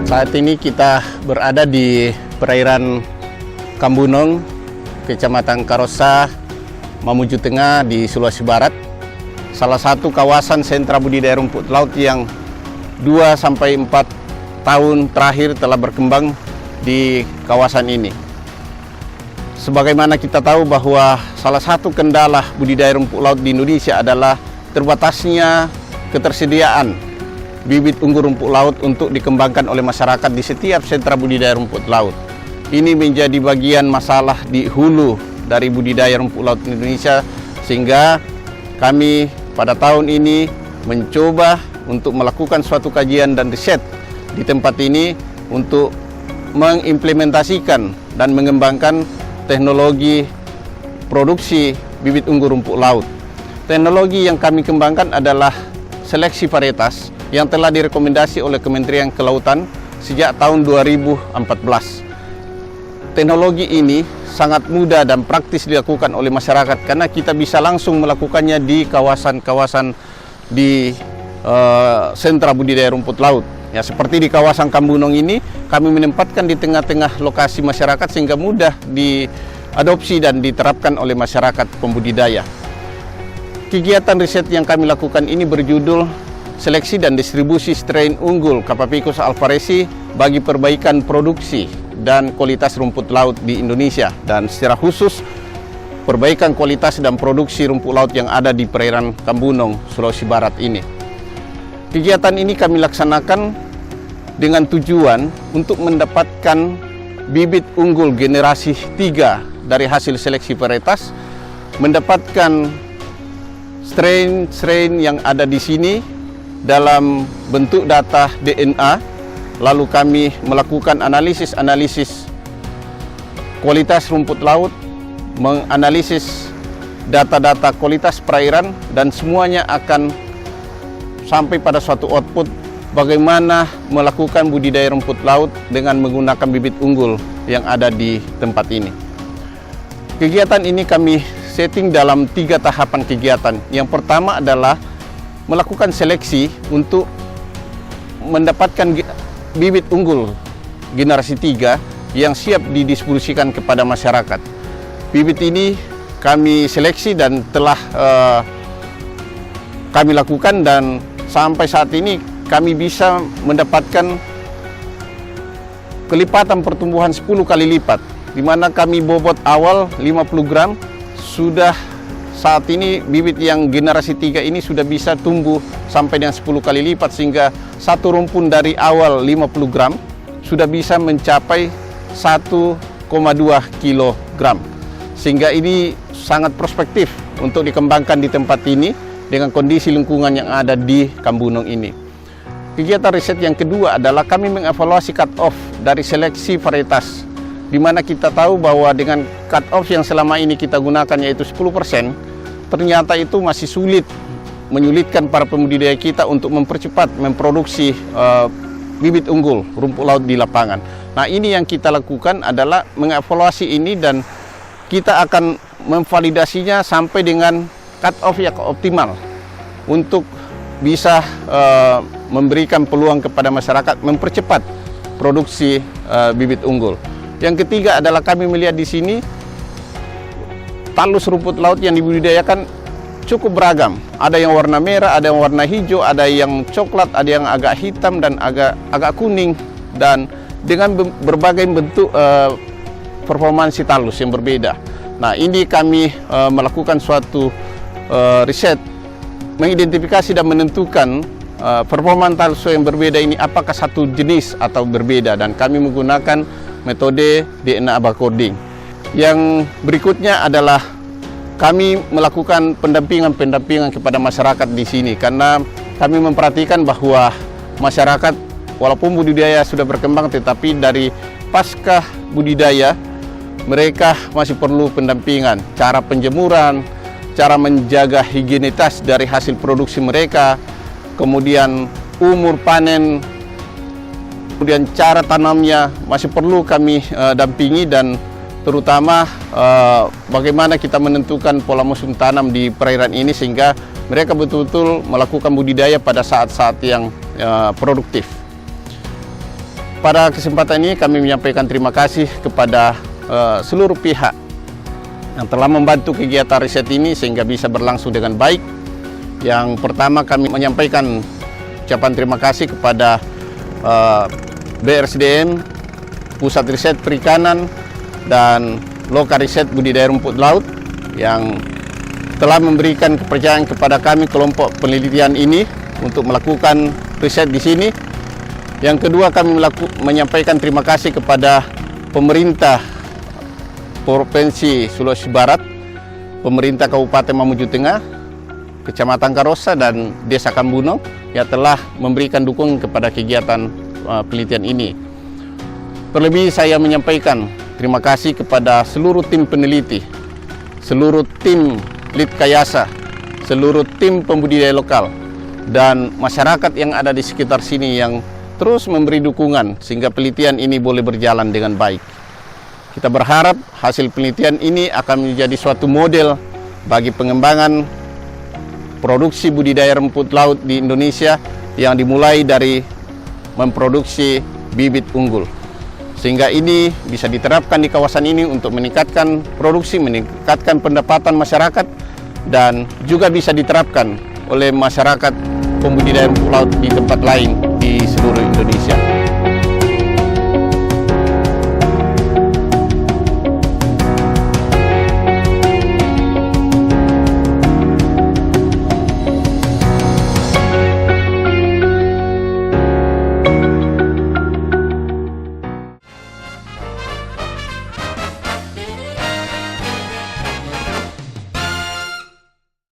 Saat ini kita berada di perairan Kambunong, Kecamatan Karosa, Mamuju Tengah di Sulawesi Barat. Salah satu kawasan sentra budidaya rumput laut yang 2-4 tahun terakhir telah berkembang di kawasan ini. Sebagaimana kita tahu bahwa salah satu kendala budidaya rumput laut di Indonesia adalah terbatasnya ketersediaan bibit unggul rumput laut untuk dikembangkan oleh masyarakat di setiap sentra budidaya rumput laut. Ini menjadi bagian masalah di hulu dari budidaya rumput laut di Indonesia, sehingga kami pada tahun ini mencoba untuk melakukan suatu kajian dan riset di tempat ini untuk mengimplementasikan dan mengembangkan teknologi produksi bibit unggul rumput laut. Teknologi yang kami kembangkan adalah seleksi varietas yang telah direkomendasi oleh Kementerian Kelautan sejak tahun 2014. Teknologi ini sangat mudah dan praktis dilakukan oleh masyarakat karena kita bisa langsung melakukannya di kawasan-kawasan di sentra budidaya rumput laut. Ya, seperti di kawasan Kambunong ini, kami menempatkan di tengah-tengah lokasi masyarakat sehingga mudah diadopsi dan diterapkan oleh masyarakat pembudidaya. Kegiatan riset yang kami lakukan ini berjudul Seleksi dan Distribusi Strain Unggul Capapicus alvarezi bagi perbaikan produksi dan kualitas rumput laut di Indonesia, dan secara khusus perbaikan kualitas dan produksi rumput laut yang ada di perairan Kambunong, Sulawesi Barat ini. Kegiatan ini kami laksanakan dengan tujuan untuk mendapatkan bibit unggul generasi 3 dari hasil seleksi varietas, mendapatkan strain yang ada di sini dalam bentuk data DNA, lalu kami melakukan analisis kualitas rumput laut, menganalisis data-data kualitas perairan, dan semuanya akan sampai pada suatu output bagaimana melakukan budidaya rumput laut dengan menggunakan bibit unggul yang ada di tempat ini. Kegiatan ini kami setting dalam 3 tahapan kegiatan. Yang pertama adalah melakukan seleksi untuk mendapatkan bibit unggul generasi 3 yang siap didistribusikan kepada masyarakat. Bibit ini kami seleksi dan telah kami lakukan, dan sampai saat ini kami bisa mendapatkan kelipatan pertumbuhan 10 kali lipat, di mana kami bobot awal 50 gram, sudah saat ini bibit yang generasi 3 ini sudah bisa tumbuh sampai dengan 10 kali lipat, sehingga satu rumpun dari awal 50 gram sudah bisa mencapai 1,2 kilogram. Sehingga ini sangat prospektif untuk dikembangkan di tempat ini dengan kondisi lingkungan yang ada di Kambunong ini. Kegiatan riset yang kedua adalah kami mengevaluasi cut-off dari seleksi varietas, di mana kita tahu bahwa dengan cut-off yang selama ini kita gunakan yaitu 10%, ternyata itu masih menyulitkan para pembudidaya kita untuk mempercepat memproduksi bibit unggul rumput laut di lapangan. Nah, ini yang kita lakukan adalah mengevaluasi ini, dan kita akan memvalidasinya sampai dengan cut-off yang optimal untuk bisa memberikan peluang kepada masyarakat mempercepat produksi bibit unggul. Yang ketiga adalah kami melihat di sini talus rumput laut yang dibudidayakan cukup beragam. Ada yang warna merah, ada yang warna hijau, ada yang coklat, ada yang agak hitam dan agak kuning, dan dengan berbagai bentuk performansi talus yang berbeda. Nah, ini kami melakukan suatu riset, mengidentifikasi dan menentukan performa talus yang berbeda ini apakah satu jenis atau berbeda, dan kami menggunakan metode DNA barcoding. Yang berikutnya adalah kami melakukan pendampingan kepada masyarakat di sini, karena kami memperhatikan bahwa masyarakat walaupun budidaya sudah berkembang, tetapi dari pasca budidaya mereka masih perlu pendampingan, cara penjemuran, cara menjaga higienitas dari hasil produksi mereka, kemudian umur panen, kemudian cara tanamnya masih perlu kami dampingi, dan terutama bagaimana kita menentukan pola musim tanam di perairan ini sehingga mereka betul-betul melakukan budidaya pada saat-saat yang produktif. Pada kesempatan ini kami menyampaikan terima kasih kepada seluruh pihak yang telah membantu kegiatan riset ini sehingga bisa berlangsung dengan baik. Yang pertama, kami menyampaikan ucapan terima kasih kepada BRSDM, Pusat Riset Perikanan, dan Lokal Riset Budidaya Rumput Laut yang telah memberikan kepercayaan kepada kami kelompok penelitian ini untuk melakukan riset di sini. Yang kedua, kami menyampaikan terima kasih kepada pemerintah Provinsi Sulawesi Barat, pemerintah Kabupaten Mamuju Tengah, Kecamatan Karosa, dan Desa Kambuno yang telah memberikan dukungan kepada kegiatan penelitian ini. Terlebih saya menyampaikan terima kasih kepada seluruh tim peneliti, seluruh tim Litkayasa, seluruh tim pembudidaya lokal, dan masyarakat yang ada di sekitar sini yang terus memberi dukungan sehingga penelitian ini boleh berjalan dengan baik. Kita berharap hasil penelitian ini akan menjadi suatu model bagi pengembangan produksi budidaya rumput laut di Indonesia yang dimulai dari memproduksi bibit unggul. Sehingga ini bisa diterapkan di kawasan ini untuk meningkatkan produksi, meningkatkan pendapatan masyarakat, dan juga bisa diterapkan oleh masyarakat pembudidaya rumput laut di tempat lain di seluruh Indonesia.